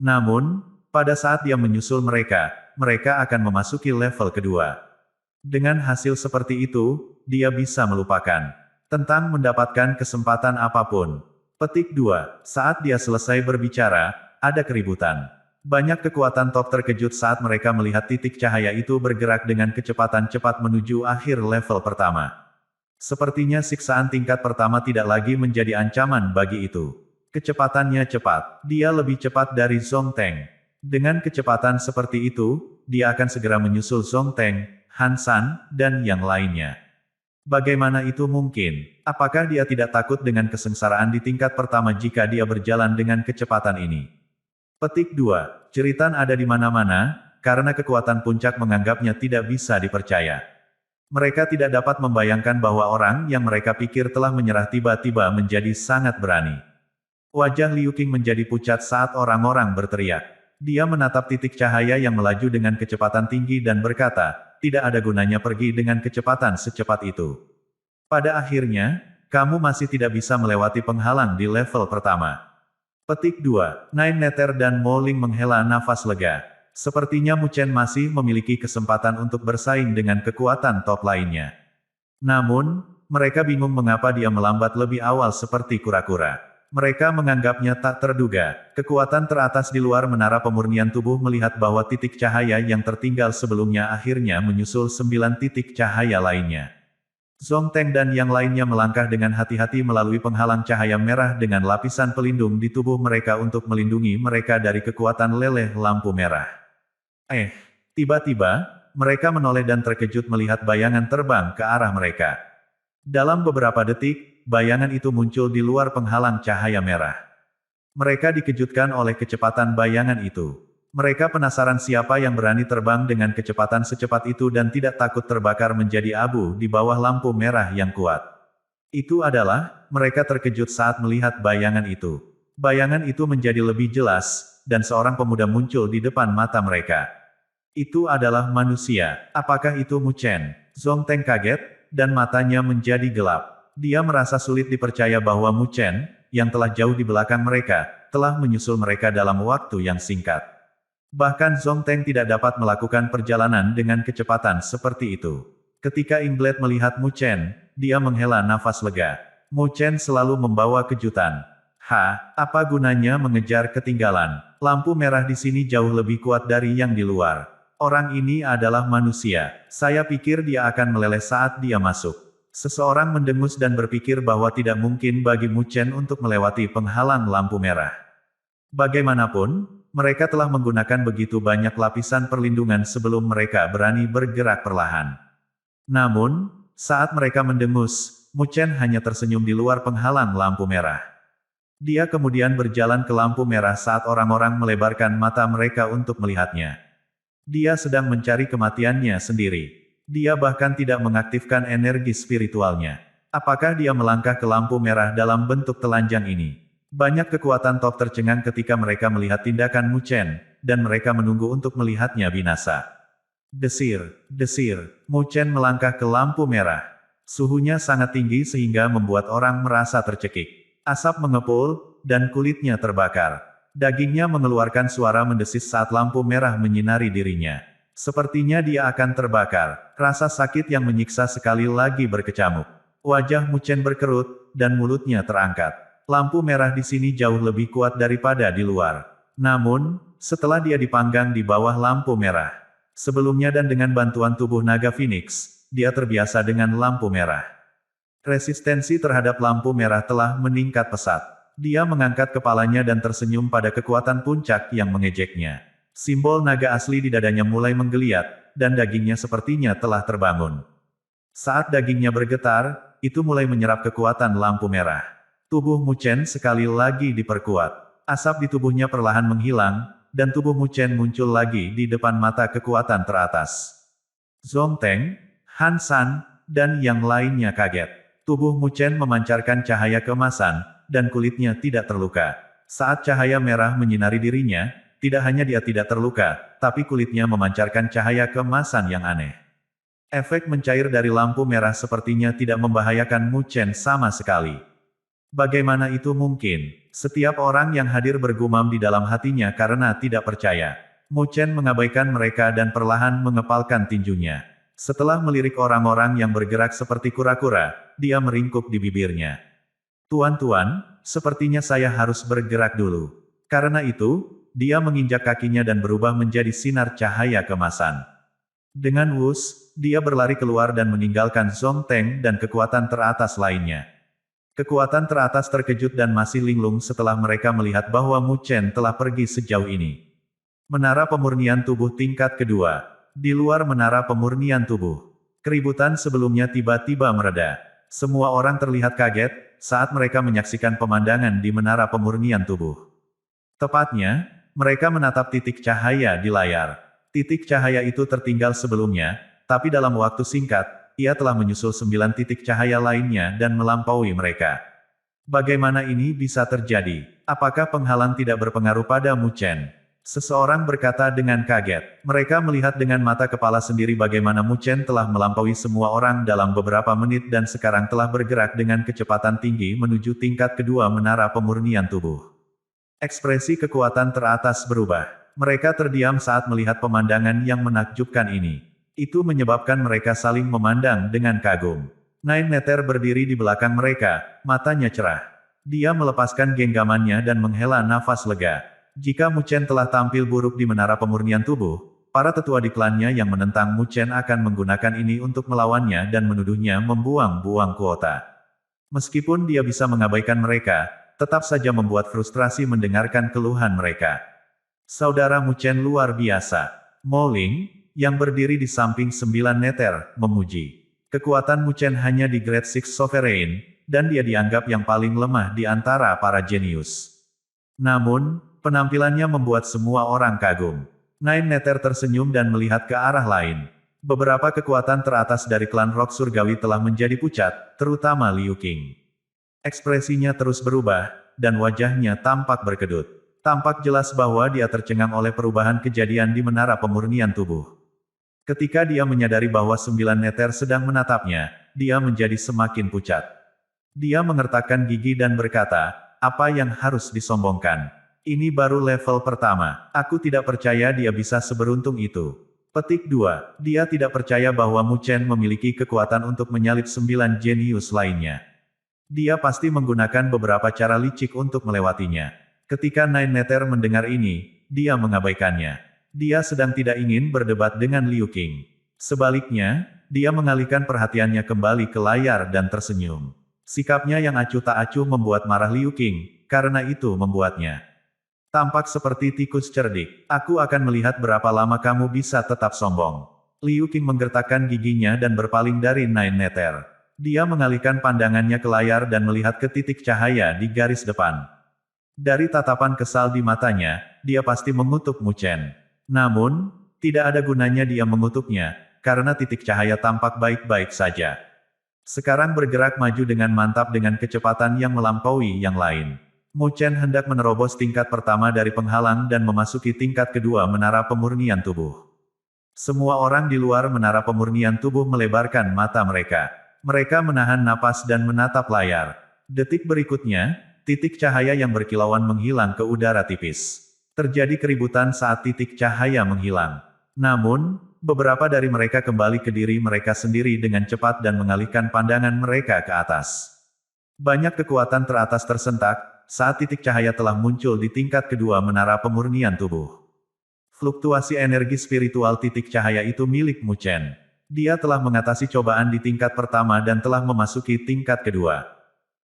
Namun, pada saat dia menyusul mereka, mereka akan memasuki level kedua. Dengan hasil seperti itu, dia bisa melupakan tentang mendapatkan kesempatan apapun. Petik 2. Saat dia selesai berbicara, ada keributan. Banyak kekuatan top terkejut saat mereka melihat titik cahaya itu bergerak dengan kecepatan cepat menuju akhir level pertama. Sepertinya siksaan tingkat pertama tidak lagi menjadi ancaman bagi itu. Kecepatannya cepat. Dia lebih cepat dari Zongteng. Dengan kecepatan seperti itu, dia akan segera menyusul Zongteng, Han San, dan yang lainnya. Bagaimana itu mungkin? Apakah dia tidak takut dengan kesengsaraan di tingkat pertama jika dia berjalan dengan kecepatan ini? Petik 2. Jeritan ada di mana-mana, karena kekuatan puncak menganggapnya tidak bisa dipercaya. Mereka tidak dapat membayangkan bahwa orang yang mereka pikir telah menyerah tiba-tiba menjadi sangat berani. Wajah Liu Qing menjadi pucat saat orang-orang berteriak. Dia menatap titik cahaya yang melaju dengan kecepatan tinggi dan berkata, tidak ada gunanya pergi dengan kecepatan secepat itu. Pada akhirnya, kamu masih tidak bisa melewati penghalang di level pertama. Petik 2. Nine Nether dan Mo Ling menghela nafas lega. Sepertinya Mu Chen masih memiliki kesempatan untuk bersaing dengan kekuatan top lainnya. Namun, mereka bingung mengapa dia melambat lebih awal seperti kura-kura. Mereka menganggapnya tak terduga. Kekuatan teratas di luar menara pemurnian tubuh melihat bahwa titik cahaya yang tertinggal sebelumnya akhirnya menyusul 9 titik cahaya lainnya. Zhong Teng dan yang lainnya melangkah dengan hati-hati melalui penghalang cahaya merah dengan lapisan pelindung di tubuh mereka untuk melindungi mereka dari kekuatan leleh lampu merah. Tiba-tiba, mereka menoleh dan terkejut melihat bayangan terbang ke arah mereka. Dalam beberapa detik, bayangan itu muncul di luar penghalang cahaya merah. Mereka dikejutkan oleh kecepatan bayangan itu. Mereka penasaran siapa yang berani terbang dengan kecepatan secepat itu dan tidak takut terbakar menjadi abu di bawah lampu merah yang kuat. Itu adalah, mereka terkejut saat melihat bayangan itu. Bayangan itu menjadi lebih jelas, dan seorang pemuda muncul di depan mata mereka. Itu adalah manusia. Apakah itu Mu Chen? Zhong Teng kaget, dan matanya menjadi gelap. Dia merasa sulit dipercaya bahwa Mu Chen, yang telah jauh di belakang mereka, telah menyusul mereka dalam waktu yang singkat. Bahkan Zhong Teng tidak dapat melakukan perjalanan dengan kecepatan seperti itu. Ketika Ingblade melihat Mu Chen, dia menghela nafas lega. Mu Chen selalu membawa kejutan. Apa gunanya mengejar ketinggalan? Lampu merah di sini jauh lebih kuat dari yang di luar. Orang ini adalah manusia. Saya pikir dia akan meleleh saat dia masuk. Seseorang mendengus dan berpikir bahwa tidak mungkin bagi Mu Chen untuk melewati penghalang lampu merah. Bagaimanapun, mereka telah menggunakan begitu banyak lapisan perlindungan sebelum mereka berani bergerak perlahan. Namun, saat mereka mendengus, Mu Chen hanya tersenyum di luar penghalang lampu merah. Dia kemudian berjalan ke lampu merah saat orang-orang melebarkan mata mereka untuk melihatnya. Dia sedang mencari kematiannya sendiri. Dia bahkan tidak mengaktifkan energi spiritualnya. Apakah dia melangkah ke lampu merah dalam bentuk telanjang ini? Banyak kekuatan top tercengang ketika mereka melihat tindakan Mu Chen, dan mereka menunggu untuk melihatnya binasa. Desir, Mu Chen melangkah ke lampu merah. Suhunya sangat tinggi sehingga membuat orang merasa tercekik. Asap mengepul, dan kulitnya terbakar. Dagingnya mengeluarkan suara mendesis saat lampu merah menyinari dirinya. Sepertinya dia akan terbakar. Rasa sakit yang menyiksa sekali lagi berkecamuk. Wajah Mu Chen berkerut, dan mulutnya terangkat. Lampu merah di sini jauh lebih kuat daripada di luar. Namun, setelah dia dipanggang di bawah lampu merah. Sebelumnya dan dengan bantuan tubuh naga Phoenix, dia terbiasa dengan lampu merah. Resistensi terhadap lampu merah telah meningkat pesat. Dia mengangkat kepalanya dan tersenyum pada kekuatan puncak yang mengejeknya. Simbol naga asli di dadanya mulai menggeliat, dan dagingnya sepertinya telah terbangun. Saat dagingnya bergetar, itu mulai menyerap kekuatan lampu merah. Tubuh Mu Chen sekali lagi diperkuat. Asap di tubuhnya perlahan menghilang, dan tubuh Mu Chen muncul lagi di depan mata kekuatan teratas. Zhong Teng, Han San, dan yang lainnya kaget. Tubuh Mu Chen memancarkan cahaya keemasan, dan kulitnya tidak terluka. Saat cahaya merah menyinari dirinya, tidak hanya dia tidak terluka, tapi kulitnya memancarkan cahaya keemasan yang aneh. Efek mencair dari lampu merah sepertinya tidak membahayakan Mu Chen sama sekali. Bagaimana itu mungkin? Setiap orang yang hadir bergumam di dalam hatinya karena tidak percaya. Mu Chen mengabaikan mereka dan perlahan mengepalkan tinjunya. Setelah melirik orang-orang yang bergerak seperti kura-kura, dia meringkuk di bibirnya. Tuan-tuan, sepertinya saya harus bergerak dulu. Karena itu, dia menginjak kakinya dan berubah menjadi sinar cahaya keemasan. Dengan wus, dia berlari keluar dan meninggalkan Zhong Teng dan kekuatan teratas lainnya. Kekuatan teratas terkejut dan masih linglung setelah mereka melihat bahwa Mu Chen telah pergi sejauh ini. Menara pemurnian tubuh tingkat kedua. Di luar menara pemurnian tubuh. Keributan sebelumnya tiba-tiba mereda. Semua orang terlihat kaget, saat mereka menyaksikan pemandangan di menara pemurnian tubuh. Tepatnya, mereka menatap titik cahaya di layar. Titik cahaya itu tertinggal sebelumnya, tapi dalam waktu singkat, ia telah menyusul 9 titik cahaya lainnya dan melampaui mereka. Bagaimana ini bisa terjadi? Apakah penghalang tidak berpengaruh pada Mu Chen? Seseorang berkata dengan kaget. Mereka melihat dengan mata kepala sendiri bagaimana Mu Chen telah melampaui semua orang dalam beberapa menit dan sekarang telah bergerak dengan kecepatan tinggi menuju tingkat kedua menara pemurnian tubuh. Ekspresi kekuatan teratas berubah. Mereka terdiam saat melihat pemandangan yang menakjubkan ini. Itu menyebabkan mereka saling memandang dengan kagum. Nine Nether berdiri di belakang mereka, matanya cerah. Dia melepaskan genggamannya dan menghela nafas lega. Jika Mu Chen telah tampil buruk di menara pemurnian tubuh, para tetua di klannya yang menentang Mu Chen akan menggunakan ini untuk melawannya dan menuduhnya membuang-buang kuota. Meskipun dia bisa mengabaikan mereka, tetap saja membuat frustrasi mendengarkan keluhan mereka. Saudara Mu Chen luar biasa. Mo Ling, yang berdiri di samping 9 Nether, memuji. Kekuatan Mu Chen hanya di Grade 6 Sovereign, dan dia dianggap yang paling lemah di antara para jenius. Namun, penampilannya membuat semua orang kagum. Nine Nether tersenyum dan melihat ke arah lain. Beberapa kekuatan teratas dari klan Rock Surgawi telah menjadi pucat, terutama Liu Qing. Ekspresinya terus berubah, dan wajahnya tampak berkedut. Tampak jelas bahwa dia tercengang oleh perubahan kejadian di menara pemurnian tubuh. Ketika dia menyadari bahwa 9 Nether sedang menatapnya, dia menjadi semakin pucat. Dia mengertakkan gigi dan berkata, apa yang harus disombongkan? Ini baru level pertama. Aku tidak percaya dia bisa seberuntung itu. Petik 2. Dia tidak percaya bahwa Mu Chen memiliki kekuatan untuk menyalip 9 jenius lainnya. Dia pasti menggunakan beberapa cara licik untuk melewatinya. Ketika Nine Nether mendengar ini, dia mengabaikannya. Dia sedang tidak ingin berdebat dengan Liu Qing. Sebaliknya, dia mengalihkan perhatiannya kembali ke layar dan tersenyum. Sikapnya yang acuh tak acuh membuat marah Liu Qing, karena itu membuatnya tampak seperti tikus cerdik. Aku akan melihat berapa lama kamu bisa tetap sombong. Liu Qing menggertakkan giginya dan berpaling dari Nine Nether. Dia mengalihkan pandangannya ke layar dan melihat ke titik cahaya di garis depan. Dari tatapan kesal di matanya, dia pasti mengutuk Mu Chen. Namun, tidak ada gunanya dia mengutuknya, karena titik cahaya tampak baik-baik saja. Sekarang bergerak maju dengan mantap dengan kecepatan yang melampaui yang lain. Mu Chen hendak menerobos tingkat pertama dari penghalang dan memasuki tingkat kedua menara pemurnian tubuh. Semua orang di luar menara pemurnian tubuh melebarkan mata mereka. Mereka menahan napas dan menatap layar. Detik berikutnya, titik cahaya yang berkilauan menghilang ke udara tipis. Terjadi keributan saat titik cahaya menghilang. Namun, beberapa dari mereka kembali ke diri mereka sendiri dengan cepat dan mengalihkan pandangan mereka ke atas. Banyak kekuatan teratas tersentak, saat titik cahaya telah muncul di tingkat kedua menara pemurnian tubuh. Fluktuasi energi spiritual titik cahaya itu milik Mu Chen. Dia telah mengatasi cobaan di tingkat pertama dan telah memasuki tingkat kedua.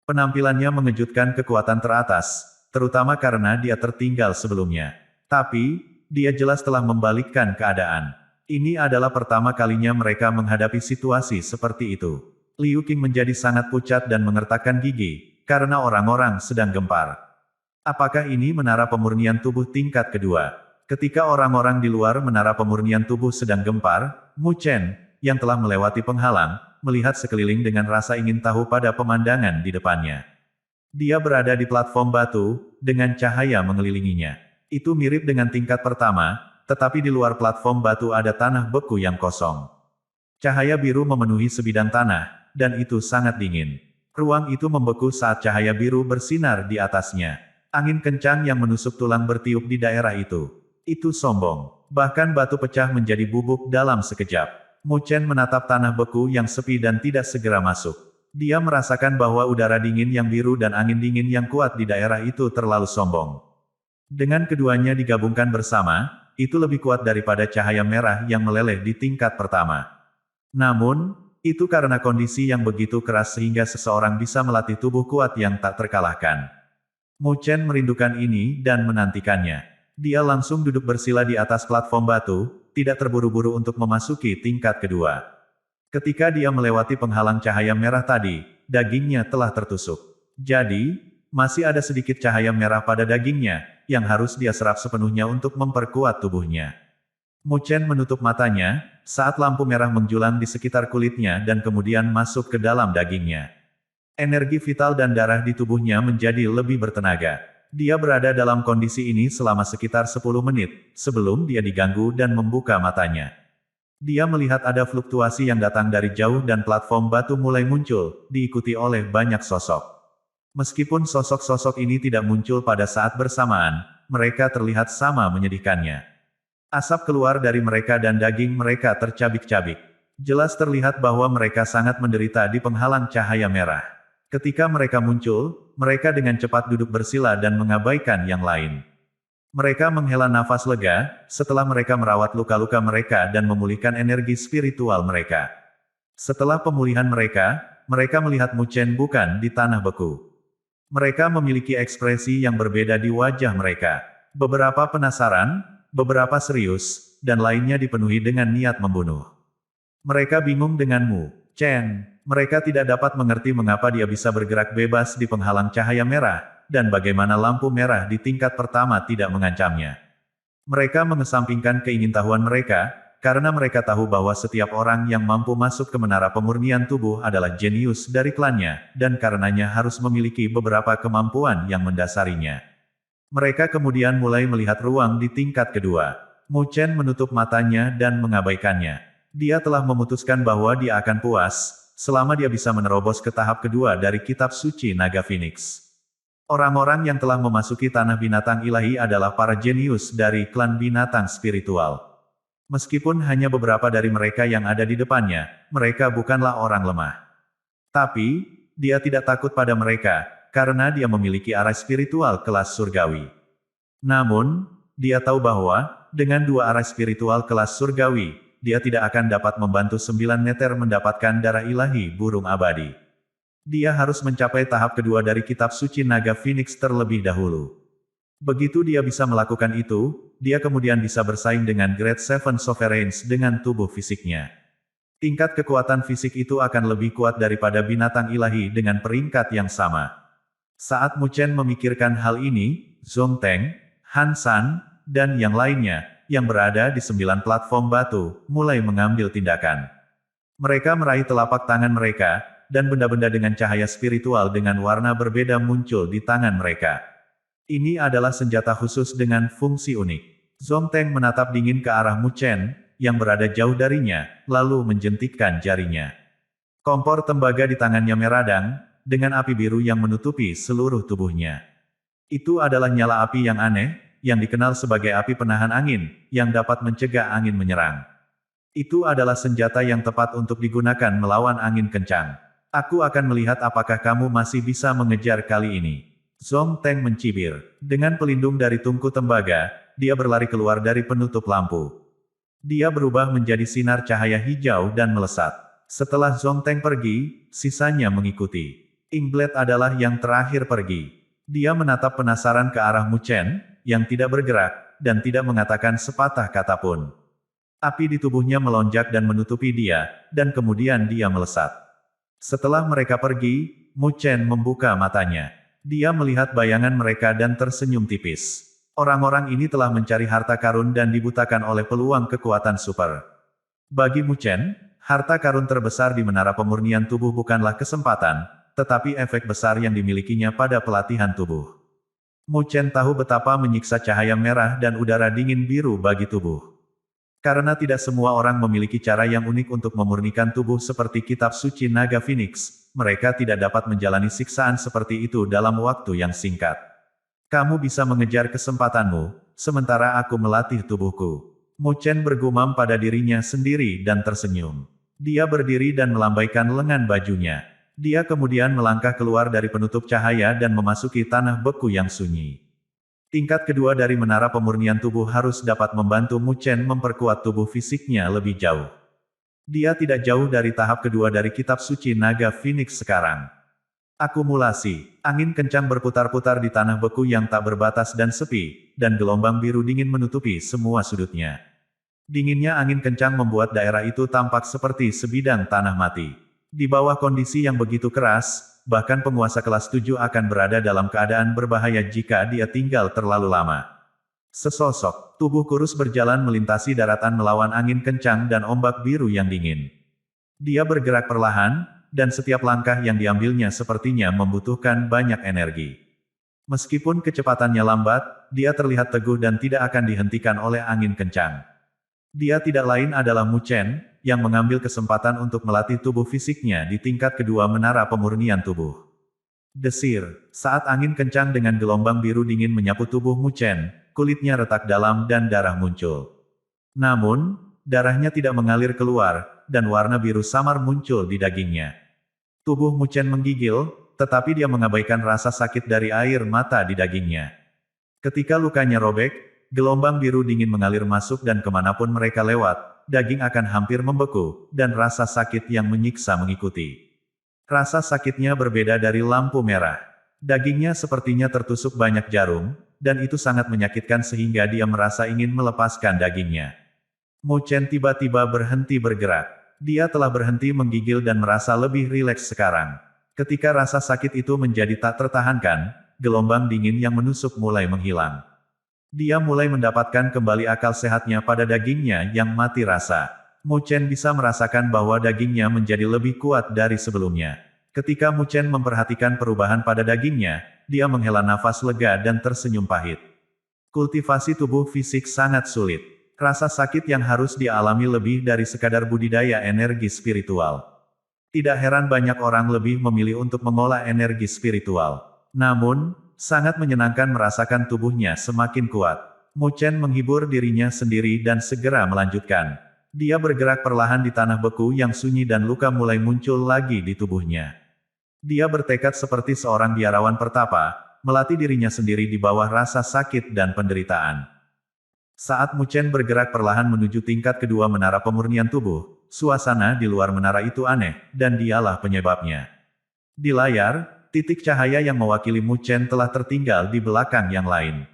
Penampilannya mengejutkan kekuatan teratas, terutama karena dia tertinggal sebelumnya. Tapi, dia jelas telah membalikkan keadaan. Ini adalah pertama kalinya mereka menghadapi situasi seperti itu. Liu Qing menjadi sangat pucat dan mengertakkan gigi, karena orang-orang sedang gempar. Apakah ini menara pemurnian tubuh tingkat kedua? Ketika orang-orang di luar menara pemurnian tubuh sedang gempar, Mu Chen, yang telah melewati penghalang, melihat sekeliling dengan rasa ingin tahu pada pemandangan di depannya. Dia berada di platform batu, dengan cahaya mengelilinginya. Itu mirip dengan tingkat pertama, tetapi di luar platform batu ada tanah beku yang kosong. Cahaya biru memenuhi sebidang tanah, dan itu sangat dingin. Ruang itu membeku saat cahaya biru bersinar di atasnya. Angin kencang yang menusuk tulang bertiup di daerah itu. Itu sombong. Bahkan batu pecah menjadi bubuk dalam sekejap. Mu Chen menatap tanah beku yang sepi dan tidak segera masuk. Dia merasakan bahwa udara dingin yang biru dan angin dingin yang kuat di daerah itu terlalu sombong. Dengan keduanya digabungkan bersama, itu lebih kuat daripada cahaya merah yang meleleh di tingkat pertama. Namun, itu karena kondisi yang begitu keras sehingga seseorang bisa melatih tubuh kuat yang tak terkalahkan. Mu Chen merindukan ini dan menantikannya. Dia langsung duduk bersila di atas platform batu, tidak terburu-buru untuk memasuki tingkat kedua. Ketika dia melewati penghalang cahaya merah tadi, dagingnya telah tertusuk. Jadi, masih ada sedikit cahaya merah pada dagingnya, yang harus dia serap sepenuhnya untuk memperkuat tubuhnya. Mu Chen menutup matanya, saat lampu merah menjulang di sekitar kulitnya dan kemudian masuk ke dalam dagingnya. Energi vital dan darah di tubuhnya menjadi lebih bertenaga. Dia berada dalam kondisi ini selama sekitar 10 menit, sebelum dia diganggu dan membuka matanya. Dia melihat ada fluktuasi yang datang dari jauh dan platform batu mulai muncul, diikuti oleh banyak sosok. Meskipun sosok-sosok ini tidak muncul pada saat bersamaan, mereka terlihat sama menyedihkannya. Asap keluar dari mereka dan daging mereka tercabik-cabik. Jelas terlihat bahwa mereka sangat menderita di penghalang cahaya merah. Ketika mereka muncul, mereka dengan cepat duduk bersila dan mengabaikan yang lain. Mereka menghela nafas lega, setelah mereka merawat luka-luka mereka dan memulihkan energi spiritual mereka. Setelah pemulihan mereka melihat Mu Chen bukan di tanah beku. Mereka memiliki ekspresi yang berbeda di wajah mereka. Beberapa penasaran, beberapa serius, dan lainnya dipenuhi dengan niat membunuh. Mereka bingung dengan Mu Chen. Mereka tidak dapat mengerti mengapa dia bisa bergerak bebas di penghalang cahaya merah, dan bagaimana lampu merah di tingkat pertama tidak mengancamnya. Mereka mengesampingkan keingintahuan mereka, karena mereka tahu bahwa setiap orang yang mampu masuk ke menara pemurnian tubuh adalah jenius dari klannya, dan karenanya harus memiliki beberapa kemampuan yang mendasarinya. Mereka kemudian mulai melihat ruang di tingkat kedua. Mu Chen menutup matanya dan mengabaikannya. Dia telah memutuskan bahwa dia akan puas, selama dia bisa menerobos ke tahap kedua dari kitab suci naga Phoenix. Orang-orang yang telah memasuki tanah binatang ilahi adalah para jenius dari klan binatang spiritual. Meskipun hanya beberapa dari mereka yang ada di depannya, mereka bukanlah orang lemah. Tapi, dia tidak takut pada mereka, karena dia memiliki arah spiritual kelas surgawi. Namun, dia tahu bahwa, dengan dua arah spiritual kelas surgawi, dia tidak akan dapat membantu 9 meter mendapatkan darah ilahi burung abadi. Dia harus mencapai tahap kedua dari kitab suci naga Phoenix terlebih dahulu. Begitu dia bisa melakukan itu, dia kemudian bisa bersaing dengan Grade 7 Sovereigns dengan tubuh fisiknya. Tingkat kekuatan fisik itu akan lebih kuat daripada binatang ilahi dengan peringkat yang sama. Saat Mu Chen memikirkan hal ini, Zhong Teng, Han San, dan yang lainnya, yang berada di 9 platform batu, mulai mengambil tindakan. Mereka meraih telapak tangan mereka, dan benda-benda dengan cahaya spiritual dengan warna berbeda muncul di tangan mereka. Ini adalah senjata khusus dengan fungsi unik. Zhong Teng menatap dingin ke arah Mu Chen, yang berada jauh darinya, lalu menjentikkan jarinya. Kompor tembaga di tangannya meradang, dengan api biru yang menutupi seluruh tubuhnya. Itu adalah nyala api yang aneh, yang dikenal sebagai api penahan angin, yang dapat mencegah angin menyerang. Itu adalah senjata yang tepat untuk digunakan melawan angin kencang. Aku akan melihat apakah kamu masih bisa mengejar kali ini. Zhong Teng mencibir. Dengan pelindung dari tungku tembaga, dia berlari keluar dari penutup lampu. Dia berubah menjadi sinar cahaya hijau dan melesat. Setelah Zhong Teng pergi, sisanya mengikuti. Ingblade adalah yang terakhir pergi. Dia menatap penasaran ke arah Mu Chen, yang tidak bergerak, dan tidak mengatakan sepatah kata pun. Api di tubuhnya melonjak dan menutupi dia, dan kemudian dia melesat. Setelah mereka pergi, Mu Chen membuka matanya. Dia melihat bayangan mereka dan tersenyum tipis. Orang-orang ini telah mencari harta karun dan dibutakan oleh peluang kekuatan super. Bagi Mu Chen, harta karun terbesar di menara pemurnian tubuh bukanlah kesempatan, tetapi efek besar yang dimilikinya pada pelatihan tubuh. Mu Chen tahu betapa menyiksa cahaya merah dan udara dingin biru bagi tubuh. Karena tidak semua orang memiliki cara yang unik untuk memurnikan tubuh seperti kitab suci naga Phoenix, mereka tidak dapat menjalani siksaan seperti itu dalam waktu yang singkat. Kamu bisa mengejar kesempatanmu, sementara aku melatih tubuhku. Mu Chen bergumam pada dirinya sendiri dan tersenyum. Dia berdiri dan melambaikan lengan bajunya. Dia kemudian melangkah keluar dari penutup cahaya dan memasuki tanah beku yang sunyi. Tingkat kedua dari menara pemurnian tubuh harus dapat membantu Mu Chen memperkuat tubuh fisiknya lebih jauh. Dia tidak jauh dari tahap kedua dari kitab suci naga Phoenix sekarang. Akumulasi. Angin kencang berputar-putar di tanah beku yang tak berbatas dan sepi, dan gelombang biru dingin menutupi semua sudutnya. Dinginnya angin kencang membuat daerah itu tampak seperti sebidang tanah mati. Di bawah kondisi yang begitu keras, bahkan penguasa kelas 7 akan berada dalam keadaan berbahaya jika dia tinggal terlalu lama. Sesosok, tubuh kurus berjalan melintasi daratan melawan angin kencang dan ombak biru yang dingin. Dia bergerak perlahan, dan setiap langkah yang diambilnya sepertinya membutuhkan banyak energi. Meskipun kecepatannya lambat, dia terlihat teguh dan tidak akan dihentikan oleh angin kencang. Dia tidak lain adalah Mu Chen, yang mengambil kesempatan untuk melatih tubuh fisiknya di tingkat kedua menara pemurnian tubuh. Desir, saat angin kencang dengan gelombang biru dingin menyapu tubuh Mu Chen, kulitnya retak dalam dan darah muncul. Namun, darahnya tidak mengalir keluar, dan warna biru samar muncul di dagingnya. Tubuh Mu Chen menggigil, tetapi dia mengabaikan rasa sakit dari air mata di dagingnya. Ketika lukanya robek, gelombang biru dingin mengalir masuk dan kemanapun mereka lewat, daging akan hampir membeku, dan rasa sakit yang menyiksa mengikuti. Rasa sakitnya berbeda dari lampu merah. Dagingnya sepertinya tertusuk banyak jarum, dan itu sangat menyakitkan sehingga dia merasa ingin melepaskan dagingnya. Mu Chen tiba-tiba berhenti bergerak. Dia telah berhenti menggigil dan merasa lebih rileks sekarang. Ketika rasa sakit itu menjadi tak tertahankan, gelombang dingin yang menusuk mulai menghilang. Dia mulai mendapatkan kembali akal sehatnya pada dagingnya yang mati rasa. Mu Chen bisa merasakan bahwa dagingnya menjadi lebih kuat dari sebelumnya. Ketika Mu Chen memperhatikan perubahan pada dagingnya, dia menghela nafas lega dan tersenyum pahit. Kultivasi tubuh fisik sangat sulit. Rasa sakit yang harus dia alami lebih dari sekadar budidaya energi spiritual. Tidak heran banyak orang lebih memilih untuk mengolah energi spiritual. Namun, sangat menyenangkan merasakan tubuhnya semakin kuat. Mu Chen menghibur dirinya sendiri dan segera melanjutkan. Dia bergerak perlahan di tanah beku yang sunyi dan luka mulai muncul lagi di tubuhnya. Dia bertekad seperti seorang biarawan pertapa, melatih dirinya sendiri di bawah rasa sakit dan penderitaan. Saat Mu Chen bergerak perlahan menuju tingkat kedua menara pemurnian tubuh, suasana di luar menara itu aneh, dan dialah penyebabnya. Di layar, titik cahaya yang mewakili Mu Chen telah tertinggal di belakang yang lain.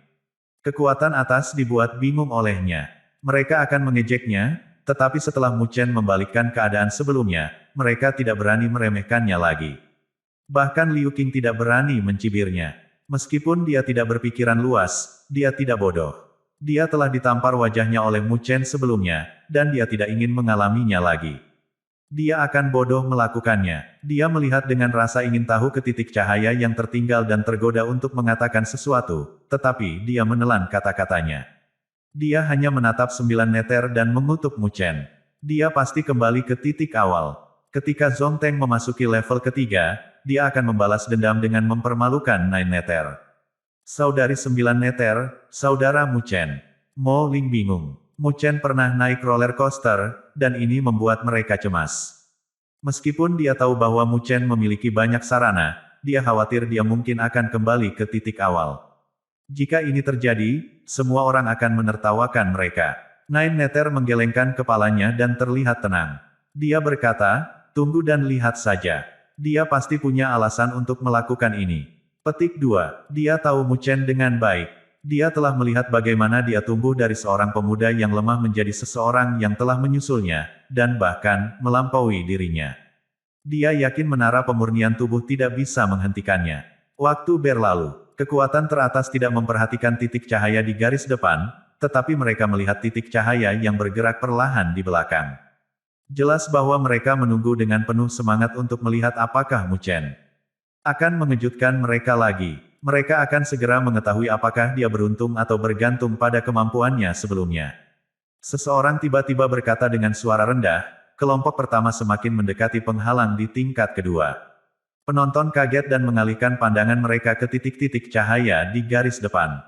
Kekuatan atas dibuat bingung olehnya. Mereka akan mengejeknya, tetapi setelah Mu Chen membalikkan keadaan sebelumnya, mereka tidak berani meremehkannya lagi. Bahkan Liu Qing tidak berani mencibirnya. Meskipun dia tidak berpikiran luas, dia tidak bodoh. Dia telah ditampar wajahnya oleh Mu Chen sebelumnya, dan dia tidak ingin mengalaminya lagi. Dia akan bodoh melakukannya. Dia melihat dengan rasa ingin tahu ke titik cahaya yang tertinggal dan tergoda untuk mengatakan sesuatu, tetapi dia menelan kata-katanya. Dia hanya menatap 9 meter dan mengutuk Mu Chen. Dia pasti kembali ke titik awal. Ketika Zhong Teng memasuki level ketiga, dia akan membalas dendam dengan mempermalukan 9 meter. Saudari 9 meter, saudara Mu Chen. Mo Ling bingung. Mu Chen pernah naik roller coaster, dan ini membuat mereka cemas. Meskipun dia tahu bahwa Mu Chen memiliki banyak sarana, dia khawatir dia mungkin akan kembali ke titik awal. Jika ini terjadi, semua orang akan menertawakan mereka. 9 meter menggelengkan kepalanya dan terlihat tenang. Dia berkata, tunggu dan lihat saja. Dia pasti punya alasan untuk melakukan ini. Petik 2. Dia tahu Mu Chen dengan baik. Dia telah melihat bagaimana dia tumbuh dari seorang pemuda yang lemah menjadi seseorang yang telah menyusulnya, dan bahkan, melampaui dirinya. Dia yakin menara pemurnian tubuh tidak bisa menghentikannya. Waktu berlalu. Kekuatan teratas tidak memperhatikan titik cahaya di garis depan, tetapi mereka melihat titik cahaya yang bergerak perlahan di belakang. Jelas bahwa mereka menunggu dengan penuh semangat untuk melihat apakah Mu Chen akan mengejutkan mereka lagi. Mereka akan segera mengetahui apakah dia beruntung atau bergantung pada kemampuannya sebelumnya. Seseorang tiba-tiba berkata dengan suara rendah, kelompok pertama semakin mendekati penghalang di tingkat kedua. Penonton kaget dan mengalihkan pandangan mereka ke titik-titik cahaya di garis depan.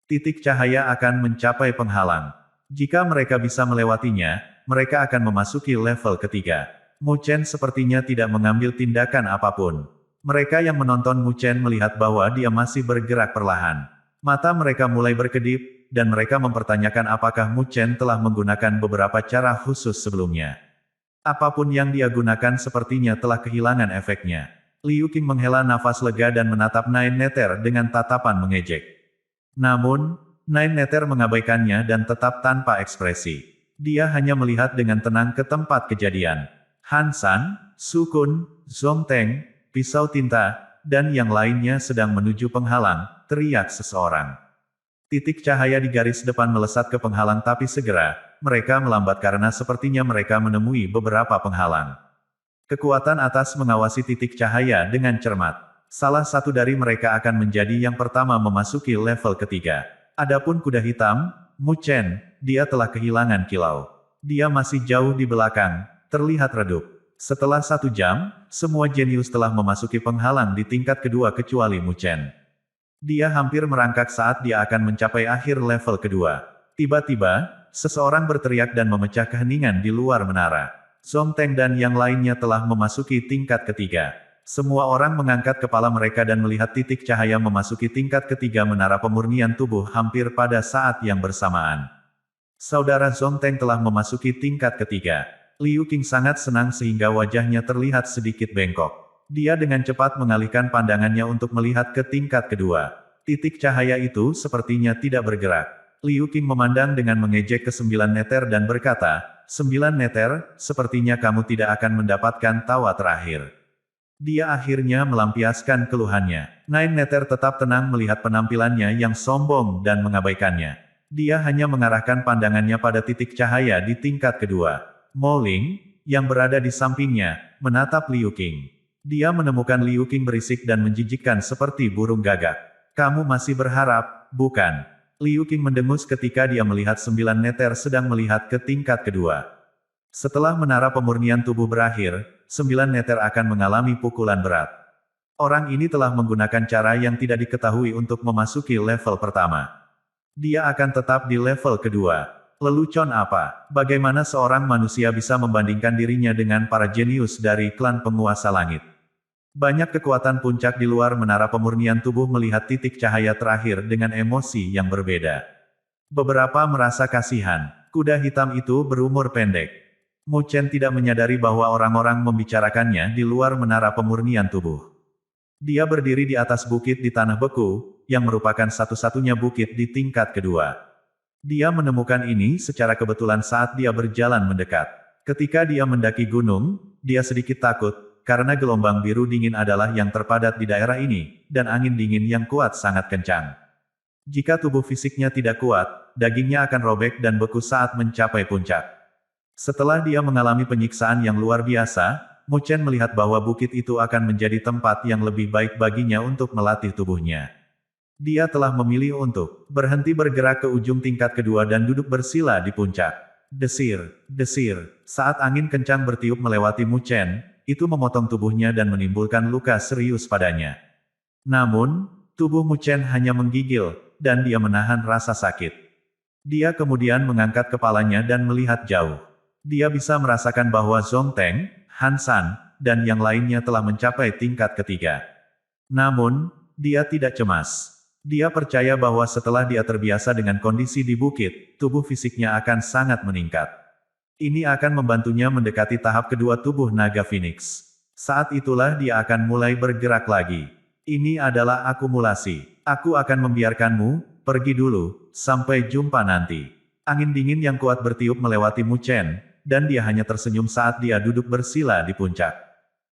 Titik cahaya akan mencapai penghalang. Jika mereka bisa melewatinya, mereka akan memasuki level ketiga. Mu Chen sepertinya tidak mengambil tindakan apapun. Mereka yang menonton Mu Chen melihat bahwa dia masih bergerak perlahan. Mata mereka mulai berkedip, dan mereka mempertanyakan apakah Mu Chen telah menggunakan beberapa cara khusus sebelumnya. Apapun yang dia gunakan sepertinya telah kehilangan efeknya. Liu Qing menghela nafas lega dan menatap 9 meter dengan tatapan mengejek. Namun, 9 meter mengabaikannya dan tetap tanpa ekspresi. Dia hanya melihat dengan tenang ke tempat kejadian. Han San, Su Kun, Zhong Teng, pisau tinta, dan yang lainnya sedang menuju penghalang, teriak seseorang. Titik cahaya di garis depan melesat ke penghalang tapi segera, mereka melambat karena sepertinya mereka menemui beberapa penghalang. Kekuatan atas mengawasi titik cahaya dengan cermat. Salah satu dari mereka akan menjadi yang pertama memasuki level ketiga. Adapun kuda hitam, Mu Chen, dia telah kehilangan kilau. Dia masih jauh di belakang, terlihat redup. Setelah 1 jam, semua jenius telah memasuki penghalang di tingkat kedua kecuali Mu Chen. Dia hampir merangkak saat dia akan mencapai akhir level kedua. Tiba-tiba, seseorang berteriak dan memecah keheningan di luar menara. Song Teng dan yang lainnya telah memasuki tingkat ketiga. Semua orang mengangkat kepala mereka dan melihat titik cahaya memasuki tingkat ketiga menara pemurnian tubuh hampir pada saat yang bersamaan. Saudara Song Teng telah memasuki tingkat ketiga. Liu Qing sangat senang sehingga wajahnya terlihat sedikit bengkok. Dia dengan cepat mengalihkan pandangannya untuk melihat ke tingkat kedua. Titik cahaya itu sepertinya tidak bergerak. Liu Qing memandang dengan mengejek ke 9 neter dan berkata, 9 neter, sepertinya kamu tidak akan mendapatkan tawa terakhir. Dia akhirnya melampiaskan keluhannya. Nine Neter tetap tenang melihat penampilannya yang sombong dan mengabaikannya. Dia hanya mengarahkan pandangannya pada titik cahaya di tingkat kedua. Mo Ling, yang berada di sampingnya, menatap Liu Qing. Dia menemukan Liu Qing berisik dan menjijikkan seperti burung gagak. Kamu masih berharap, bukan? Liu Qing mendengus ketika dia melihat 9 Neter sedang melihat ke tingkat kedua. Setelah menara pemurnian tubuh berakhir, 9 Neter akan mengalami pukulan berat. Orang ini telah menggunakan cara yang tidak diketahui untuk memasuki level pertama. Dia akan tetap di level kedua. Lelucon apa? Bagaimana seorang manusia bisa membandingkan dirinya dengan para jenius dari klan penguasa langit? Banyak kekuatan puncak di luar menara pemurnian tubuh melihat titik cahaya terakhir dengan emosi yang berbeda. Beberapa merasa kasihan. Kuda hitam itu berumur pendek. Mu Chen tidak menyadari bahwa orang-orang membicarakannya di luar menara pemurnian tubuh. Dia berdiri di atas bukit di tanah beku, yang merupakan satu-satunya bukit di tingkat kedua. Dia menemukan ini secara kebetulan saat dia berjalan mendekat. Ketika dia mendaki gunung, dia sedikit takut, karena gelombang biru dingin adalah yang terpadat di daerah ini, dan angin dingin yang kuat sangat kencang. Jika tubuh fisiknya tidak kuat, dagingnya akan robek dan beku saat mencapai puncak. Setelah dia mengalami penyiksaan yang luar biasa, Mu Chen melihat bahwa bukit itu akan menjadi tempat yang lebih baik baginya untuk melatih tubuhnya. Dia telah memilih untuk berhenti bergerak ke ujung tingkat kedua dan duduk bersila di puncak. Desir, desir, saat angin kencang bertiup melewati Mu Chen, itu memotong tubuhnya dan menimbulkan luka serius padanya. Namun, tubuh Mu Chen hanya menggigil, dan dia menahan rasa sakit. Dia kemudian mengangkat kepalanya dan melihat jauh. Dia bisa merasakan bahwa Song Teng, Han San, dan yang lainnya telah mencapai tingkat ketiga. Namun, dia tidak cemas. Dia percaya bahwa setelah dia terbiasa dengan kondisi di bukit, tubuh fisiknya akan sangat meningkat. Ini akan membantunya mendekati tahap kedua tubuh naga Phoenix. Saat itulah dia akan mulai bergerak lagi. Ini adalah akumulasi. Aku akan membiarkanmu pergi dulu, sampai jumpa nanti. Angin dingin yang kuat bertiup melewati Mu Chen, dan dia hanya tersenyum saat dia duduk bersila di puncak.